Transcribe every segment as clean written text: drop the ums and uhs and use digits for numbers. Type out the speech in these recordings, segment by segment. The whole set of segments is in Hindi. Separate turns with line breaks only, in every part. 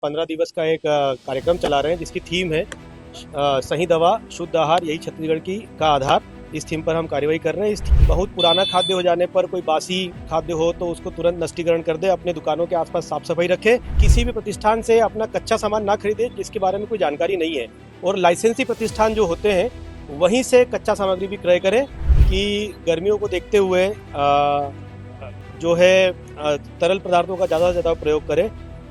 15 दिवस का एक कार्यक्रम चला रहे हैं जिसकी थीम है सही दवा शुद्ध आहार यही छत्तीसगढ़ की का आधार। इस थीम पर हम कार्यवाही कर रहे हैं। बहुत पुराना खाद्य हो जाने पर, कोई बासी खाद्य हो तो उसको तुरंत नष्टीकरण कर दे। अपने दुकानों के आसपास साफ सफाई रखे। किसी भी प्रतिष्ठान से अपना कच्चा सामान ना खरीदे जिसके बारे में कोई जानकारी नहीं है। और लाइसेंसी प्रतिष्ठान जो होते हैं वहीं से कच्चा सामग्री भी क्रय करें। कि गर्मियों को देखते हुए जो है तरल पदार्थों का ज़्यादा से ज़्यादा प्रयोग करें,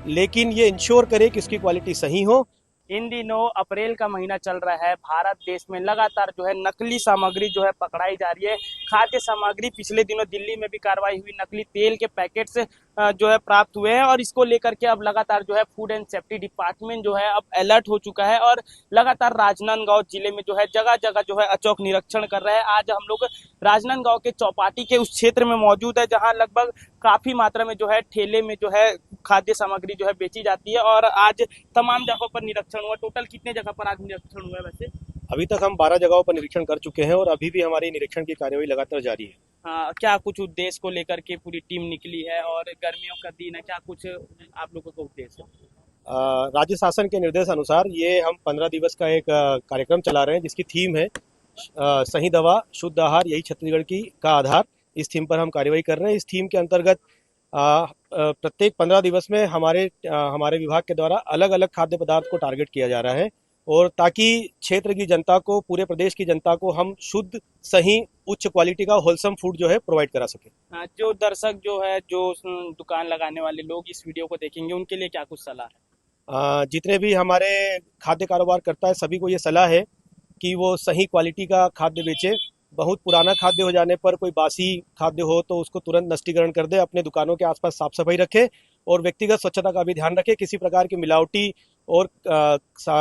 लेकिन ये इंश्योर करें कि उसकी क्वालिटी सही हो।
इन दिनों अप्रैल का महीना चल रहा है। भारत देश में लगातार जो है नकली सामग्री जो है पकड़ाई जा रही है। खाद्य सामग्री, पिछले दिनों दिल्ली में भी कार्रवाई हुई, नकली तेल के पैकेट्स जो है प्राप्त हुए हैं और इसको लेकर के अब लगातार जो है फूड एंड सेफ्टी डिपार्टमेंट जो है अब अलर्ट हो चुका है और लगातार राजनांदगांव जिले में जो है जगह जगह जो है अचौक निरीक्षण कर रहे हैं। आज हम लोग राजनांदगांव के चौपाटी के उस क्षेत्र में मौजूद है जहां लगभग काफी मात्रा में जो है ठेले में जो है खाद्य सामग्री जो है बेची जाती है और आज तमाम जगहों पर निरीक्षण हुआ। टोटल कितने जगह पर आज निरीक्षण हुआ है वैसे?
अभी तक हम 12 जगहों पर निरीक्षण कर चुके हैं और अभी भी हमारी निरीक्षण की कार्यवाही लगातार जारी है।
क्या कुछ उद्देश्य को लेकर के पूरी टीम निकली है और गर्मियों का दिन है, क्या कुछ आप लोगों का उद्देश्य है?
राज्य शासन के निर्देश अनुसार ये हम 15 दिवस का एक कार्यक्रम चला रहे हैं जिसकी थीम है सही दवा शुद्ध आहार यही छत्तीसगढ़ की का आधार। इस थीम पर हम कार्यवाही कर रहे हैं। इस थीम के अंतर्गत प्रत्येक 15 दिवस में हमारे विभाग के द्वारा अलग अलग खाद्य पदार्थ को टारगेट किया जा रहा है और ताकि क्षेत्र की जनता को, पूरे प्रदेश की जनता को हम शुद्ध, सही, उच्च क्वालिटी का होलसम फूड जो है प्रोवाइड करा सके।
जो दर्शक जो है, जो दुकान लगाने वाले लोग इस वीडियो को देखेंगे, उनके लिए क्या कुछ सलाह है?
जितने भी हमारे खाद्य कारोबार करता है सभी को ये सलाह है कि वो सही क्वालिटी का खाद्य बेचे। बहुत पुराना खाद्य हो जाने पर, कोई बासी खाद्य हो तो उसको तुरंत नष्टीकरण कर दे। अपने दुकानों के आसपास साफ सफाई रखे और व्यक्तिगत स्वच्छता का भी ध्यान रखे। किसी प्रकार की मिलावटी और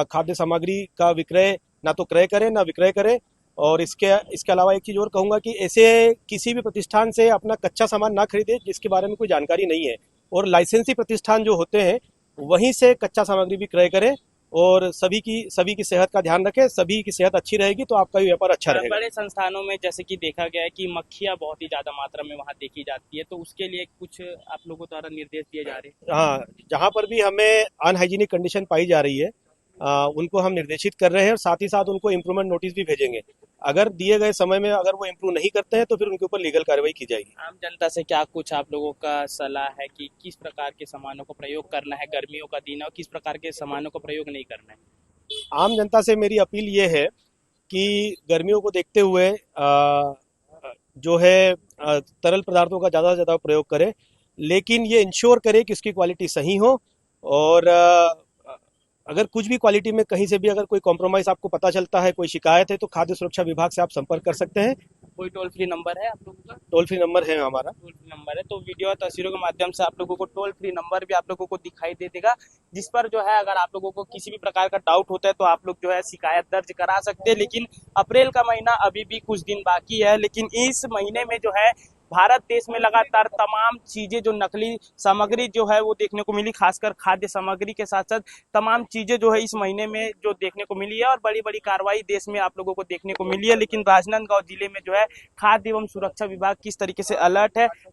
खाद्य सामग्री का विक्रय ना तो क्रय करे ना विक्रय करे। और इसके अलावा एक चीज़ और कहूँगा कि ऐसे किसी भी प्रतिष्ठान से अपना कच्चा सामान ना खरीदे जिसके बारे में कोई जानकारी नहीं है। और लाइसेंसी प्रतिष्ठान जो होते हैं वहीं से कच्चा सामग्री भी क्रय करें और सभी की सेहत का ध्यान रखें। सभी की सेहत अच्छी रहेगी तो आपका भी व्यापार अच्छा रहेगा।
बड़े संस्थानों में जैसे कि देखा गया है कि मक्खियां बहुत ही ज्यादा मात्रा में वहां देखी जाती है, तो उसके लिए कुछ आप लोगों द्वारा निर्देश दिए जा रहे हैं?
हाँ, जहाँ पर भी हमें अनहाइजीनिक कंडीशन पाई जा रही है उनको हम निर्देशित कर रहे हैं और साथ ही साथ उनको इम्प्रूवमेंट नोटिस भी भेजेंगे। अगर दिए गए समय में अगर वो इम्प्रूव नहीं करते हैं तो फिर उनके ऊपर लीगल कार्रवाई की जाएगी।
आम जनता से क्या कुछ आप लोगों का सलाह है कि किस प्रकार के सामानों को प्रयोग करना है, गर्मियों का दिन है, और किस प्रकार के सामानों को प्रयोग नहीं करना है?
आम जनता से मेरी अपील ये है कि गर्मियों को देखते हुए जो है तरल पदार्थों का ज़्यादा से ज़्यादा प्रयोग करें, लेकिन ये इंश्योर करें कि उसकी क्वालिटी सही हो। और अगर कुछ भी क्वालिटी में कहीं से भी अगर कोई कॉम्प्रोमाइज़ आपको पता चलता है, कोई शिकायत है, तो खाद्य सुरक्षा विभाग से आप संपर्क कर सकते हैं।
कोई टोल फ्री नंबर है आप लोगों का?
टोल फ्री नंबर है हमारा।
टोल फ्री नंबर है, तो वीडियो और तस्वीरों के माध्यम से आप लोगों को टोल फ्री नंबर भी आप लोगों को दिखाई दे देगा, जिस पर जो है अगर आप लोगों को किसी भी प्रकार का डाउट होता है तो आप लोग जो है शिकायत दर्ज करा सकते हैं। लेकिन अप्रैल का महीना अभी भी कुछ दिन बाकी है, लेकिन इस महीने में जो है भारत देश में लगातार तमाम चीजें, जो नकली सामग्री जो है वो देखने को मिली, खासकर खाद्य सामग्री के साथ साथ तमाम चीजें जो है इस महीने में जो देखने को मिली है और बड़ी बड़ी कार्रवाई देश में आप लोगों को देखने को मिली है। लेकिन राजनांदगांव जिले में जो है खाद्य एवं सुरक्षा विभाग किस तरीके से अलर्ट है,